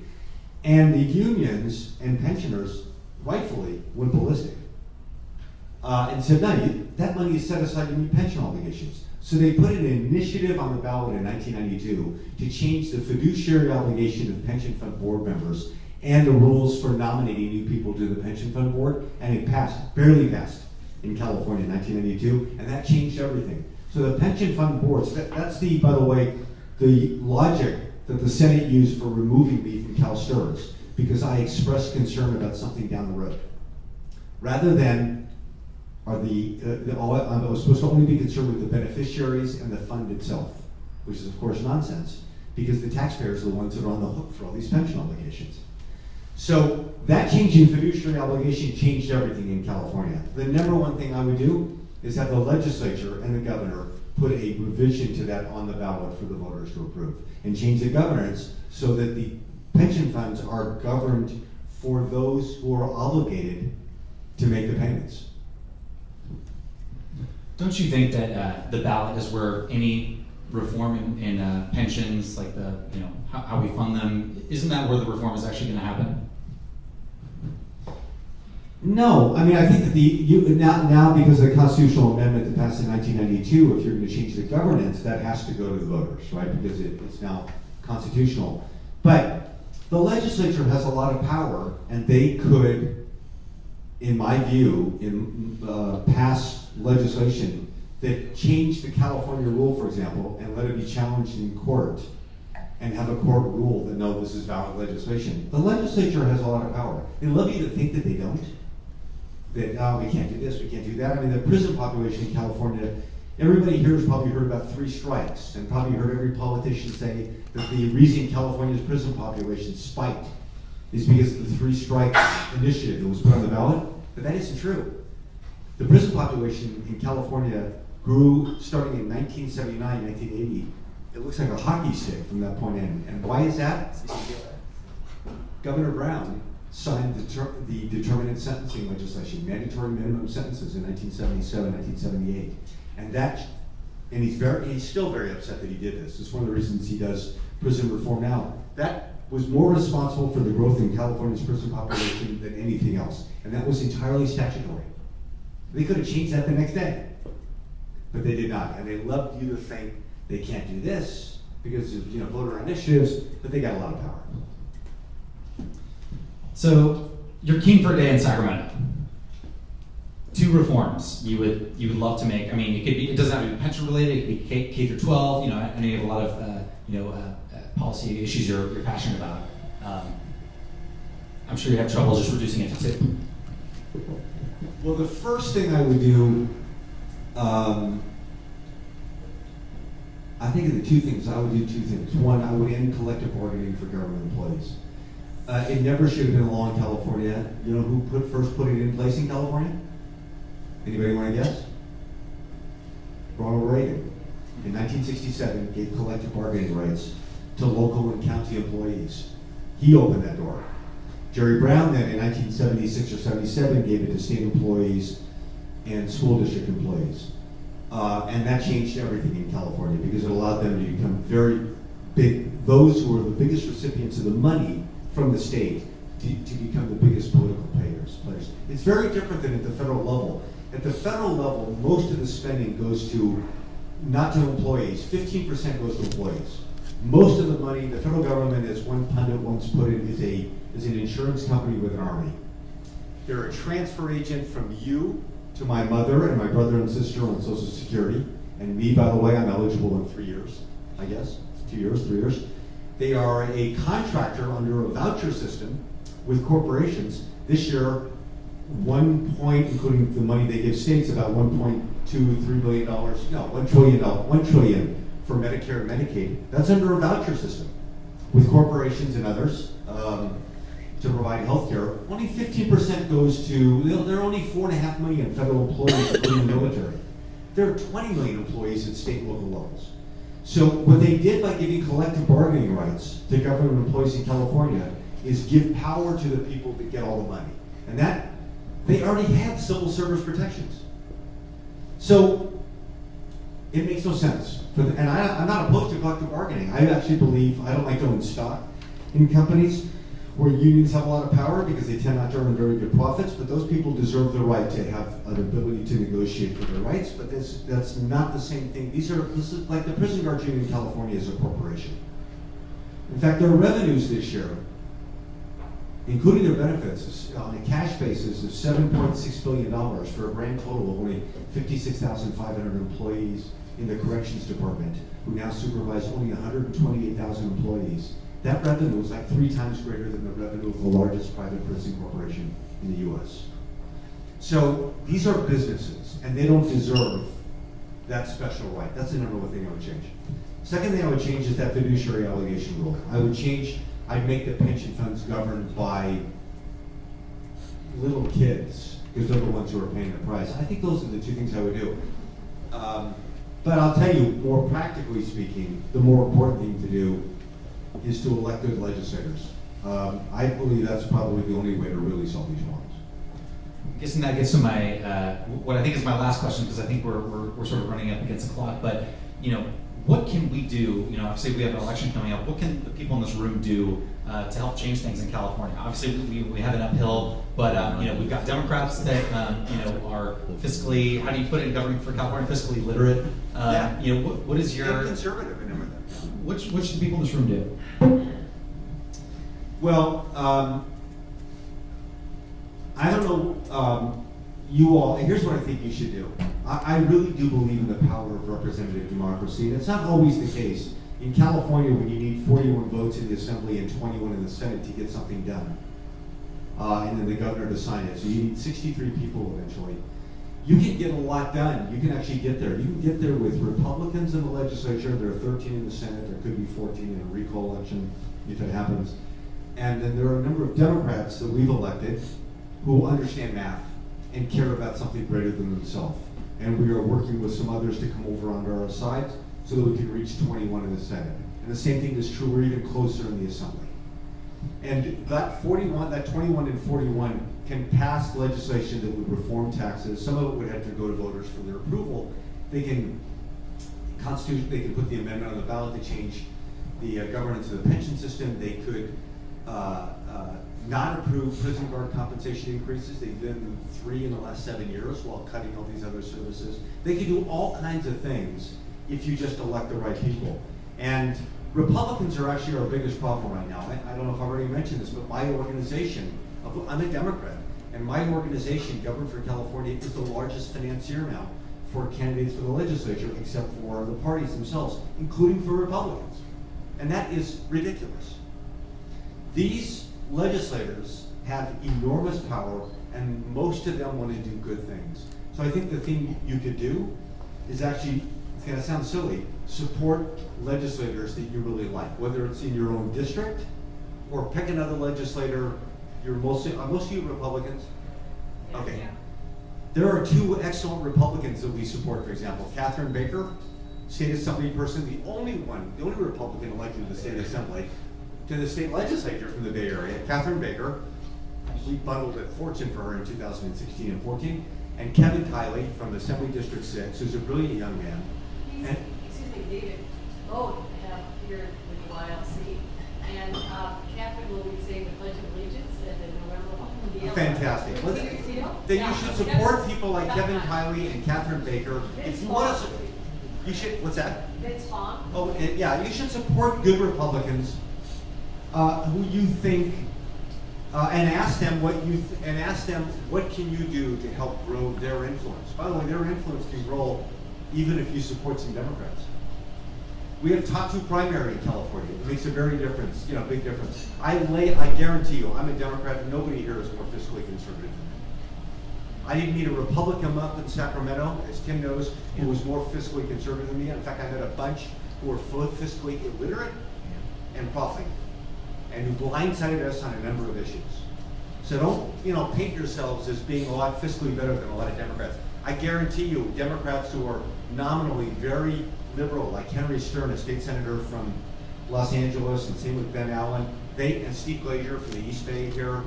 And the unions and pensioners rightfully went ballistic. And said, no, that money is set aside to meet pension obligations. So they put an initiative on the ballot in 1992 to change the fiduciary obligation of pension fund board members and the rules for nominating new people to the pension fund board, and it passed, barely passed, in California in 1992, and that changed everything. So the pension fund boards, that's the, by the way, the logic that the Senate used for removing me from CalSTRS, because I expressed concern about something down the road. Rather than I was supposed to only be concerned with the beneficiaries and the fund itself, which is of course nonsense, because the taxpayers are the ones that are on the hook for all these pension obligations. So that change in fiduciary obligation changed everything in California. The number one thing I would do is have the legislature and the governor put a revision to that on the ballot for the voters to approve, and change the governance so that the pension funds are governed for those who are obligated to make the payments. Don't you think that the ballot is where any reform in pensions, like how we fund them, isn't that where the reform is actually going to happen? No, I mean, I think that now because of the constitutional amendment that passed in 1992, if you're going to change the governance, that has to go to the voters, right? Because it's now constitutional. But the legislature has a lot of power, and they could, in my view, pass legislation that changed the California rule, for example, and let it be challenged in court, and have a court rule that no, this is valid legislation. The legislature has a lot of power. They love you to think that they don't. That, oh, we can't do this, we can't do that. I mean, the prison population in California, everybody here has probably heard about 3 strikes, and probably heard every politician say that the reason California's prison population spiked is because of the 3 strikes initiative that was put on the ballot, but that isn't true. The prison population in California grew starting in 1979, 1980. It looks like a hockey stick from that point in. And why is that? Governor Brown signed the determinate sentencing legislation, mandatory minimum sentences in 1977, 1978. And he's still very upset that he did this. It's one of the reasons he does prison reform now. That was more responsible for the growth in California's prison population than anything else. And that was entirely statutory. They could have changed that the next day, but they did not. And they loved you to think they can't do this because of voter initiatives, but they got a lot of power. So you're keen for a day in Sacramento. 2 reforms you would love to make. I mean, it doesn't have to be pension related. It could be K through 12. I know you have a lot of policy issues you're passionate about. I'm sure you have trouble just reducing it to 2. Well, the first thing I would do, I think of the 2 things. I would do 2 things. One, I would end collective bargaining for government employees. It never should have been a law in California. You know who first put it in place in California? Anybody want to guess? Ronald Reagan. In 1967, gave collective bargaining rights to local and county employees. He opened that door. Jerry Brown then in 1976 or 77 gave it to state employees and school district employees. And that changed everything in California because it allowed them to become very big, those who were the biggest recipients of the money from the state to become the biggest political players. It's very different than at the federal level. At the federal level, most of the spending goes not to employees, 15% goes to employees. Most of the money, the federal government, as one pundit once put it, is an insurance company with an army. They're a transfer agent from you to my mother and my brother and sister on Social Security, and me, by the way, I'm eligible in 3 years, I guess, 2 years, 3 years. They are a contractor under a voucher system with corporations. This year, including the money they give states, about $1.23 billion, no, $1 trillion for Medicare and Medicaid. That's under a voucher system with corporations and others to provide health care. Only 15% goes to, there are only 4.5 million federal employees, including the military. There are 20 million employees at state and local levels. So what they did by giving collective bargaining rights to government employees in California is give power to the people that get all the money. And that, they already have civil service protections. So it makes no sense. And I'm not opposed to collective bargaining. I actually believe, I don't like to own stock in companies where unions have a lot of power because they tend not to earn very good profits, but those people deserve the right to have an ability to negotiate for their rights, but that's not the same thing. This is like the prison guard union in California is a corporation. In fact, their revenues this year, including their benefits, on a cash basis is $7.6 billion for a grand total of only 56,500 employees in the corrections department, who now supervise only 128,000 employees. That revenue is like 3 times greater than the revenue of the largest private prison corporation in the US. So these are businesses, and they don't deserve that special right. That's the number 1 thing I would change. Second thing I would change is that fiduciary obligation rule. I'd make the pension funds governed by little kids, because they're the ones who are paying the price. I think those are the 2 things I would do. But I'll tell you, more practically speaking, the more important thing to do is to elect good legislators. I believe that's probably the only way to really solve these problems. I guess that gets to my what I think is my last question, because I think we're sort of running up against the clock. But what can we do? You know, obviously we have an election coming up. What can the people in this room do to help change things in California? Obviously we have an uphill, but you know, we've got Democrats that you know, are fiscally, how do you put it in government for California, fiscally literate. Yeah. You know, what is your And conservative in everything. What should the people in this room do? Well, I don't know, you all, and here's what I think you should do. I really do believe in the power of representative democracy. That's not always the case. In California, when you need 41 votes in the Assembly and 21 in the Senate to get something done, and then the governor to sign it, so you need 63 people eventually, you can get a lot done. You can actually get there. You can get there with Republicans in the legislature. There are 13 in the Senate. There could be 14 in a recall election if it happens. And then there are a number of Democrats that we've elected who understand math and care about something greater than themselves. And we are working with some others to come over onto our side so that we can reach 21 in the Senate. And the same thing is true, we're even closer in the Assembly. And that 21, that 21 and 41 can pass legislation that would reform taxes. Some of it would have to go to voters for their approval. They can they can put the amendment on the ballot to change the governance of the pension system. They could not approve prison guard compensation increases. They've done 3 in the last 7 years while cutting all these other services. They can do all kinds of things if you just elect the right people. And Republicans are actually our biggest problem right now. I don't know if I've already mentioned this, but my organization, I'm a Democrat, and my organization, Govern for California, is the largest financier now for candidates for the legislature, except for the parties themselves, including for Republicans. And that is ridiculous. These legislators have enormous power, and most of them want to do good things. So I think the thing you could do is actually, it's going to sound silly, support legislators that you really like, whether it's in your own district or pick another legislator. You're mostly, are most of you Republicans? Okay. Yeah. There are 2 excellent Republicans that we support, for example. Catherine Baker, state assembly person, the only Republican elected to the state assembly, to the state legislature from the Bay Area. Catherine Baker, we bundled a fortune for her in 2016 and 14. And Kevin Kiley from Assembly District 6, who's a brilliant young man. And Excuse me, David, both have here with the YLC. And Catherine will be saying the Pledge of Allegiance at the November 1. fantastic. Well, then you should support people like Kevin Kiley and Catherine Baker. If you want to, you should, what's that? Vince Vaughn. Oh, yeah, you should support good Republicans who you think, and ask them what what can you do to help grow their influence. By the way, their influence can grow even if you support some Democrats. We have top 2 primary in California. It makes a very difference, big difference. I guarantee you, I'm a Democrat, and nobody here is more fiscally conservative than me. I didn't meet a Republican up in Sacramento, as Tim knows, who was more fiscally conservative than me. In fact, I met a bunch who were fiscally illiterate and profligate, and who blindsided us on a number of issues. So don't, paint yourselves as being a lot fiscally better than a lot of Democrats. I guarantee you, Democrats who are nominally very liberal, like Henry Stern, a state senator from Los Angeles, and same with Ben Allen, and Steve Glazier from the East Bay here,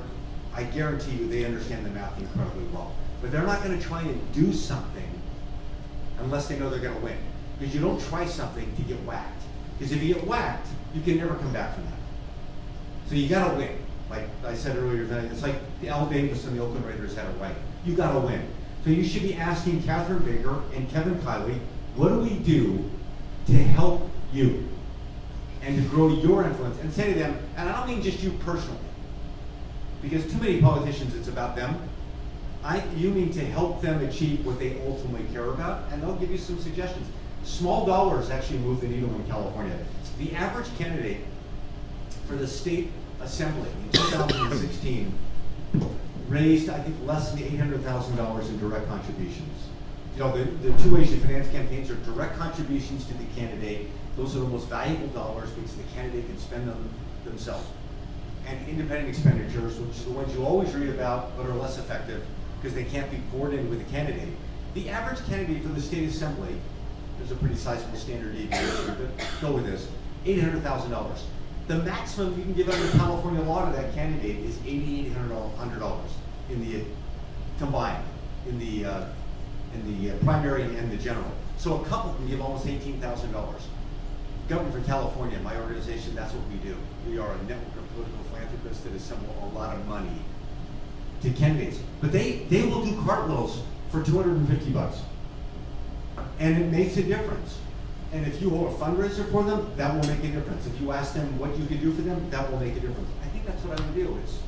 I guarantee you they understand the math incredibly well. But they're not going to try and do something unless they know they're going to win. Because you don't try something to get whacked. Because if you get whacked, you can never come back from that. So you got to win. Like I said earlier tonight, it's like the Al Davis and the Oakland Raiders had it right. You got to win. So you should be asking Catherine Baker and Kevin Kiley, what do we do to help you and to grow your influence? And say to them, and I don't mean just you personally, because too many politicians, it's about them. You mean to help them achieve what they ultimately care about, and they'll give you some suggestions. Small dollars actually move the needle in California. The average candidate for the state assembly in 2016 raised, I think, less than $800,000 in direct contributions. The 2 ways you finance campaigns are direct contributions to the candidate. Those are the most valuable dollars because the candidate can spend them themselves. And independent expenditures, which are the ones you always read about but are less effective because they can't be coordinated with the candidate. The average candidate for the state assembly, there's a pretty sizable standard deviation, but go with this, $800,000. The maximum you can give under California law to that candidate is $8,800 in the combined, in the primary and the general. So a couple can give almost $18,000. Government for California, my organization, that's what we do. We are a network of political philanthropists that assemble a lot of money to candidates. But they will do cartwheels for $250. And it makes a difference. And if you hold a fundraiser for them, that will make a difference. If you ask them what you can do for them, that will make a difference. I think that's what I would do. It's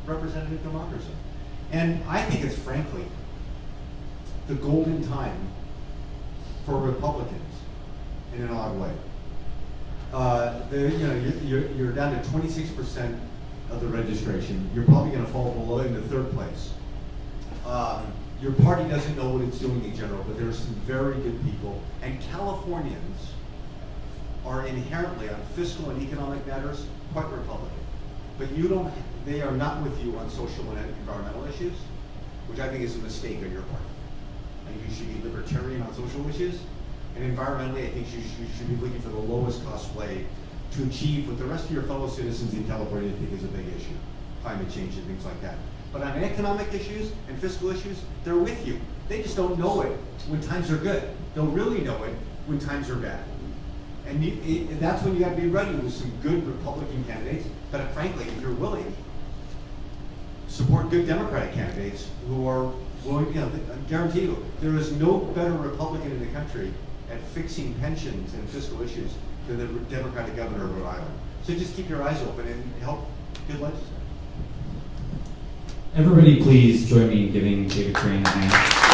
representative democracy. And I think it's frankly the golden time for Republicans in an odd way. You're down to 26% of the registration. You're probably going to fall below into third place. Your party doesn't know what it's doing in general, but there's some very good people. And Californians are inherently, on fiscal and economic matters, quite Republican. But they are not with you on social and environmental issues, which I think is a mistake on your part. I think you should be libertarian on social issues. And environmentally, I think you should be looking for the lowest cost way to achieve what the rest of your fellow citizens in California think is a big issue, climate change and things like that. But on economic issues and fiscal issues, they're with you. They just don't know it when times are good. They'll really know it when times are bad. And that's when you got to be ready with some good Republican candidates. But frankly, if you're willing, support good Democratic candidates who are willing. I guarantee you, there is no better Republican in the country at fixing pensions and fiscal issues than the Democratic governor of Rhode Island. So just keep your eyes open and help good legislators. Everybody please join me in giving David Crane a hand.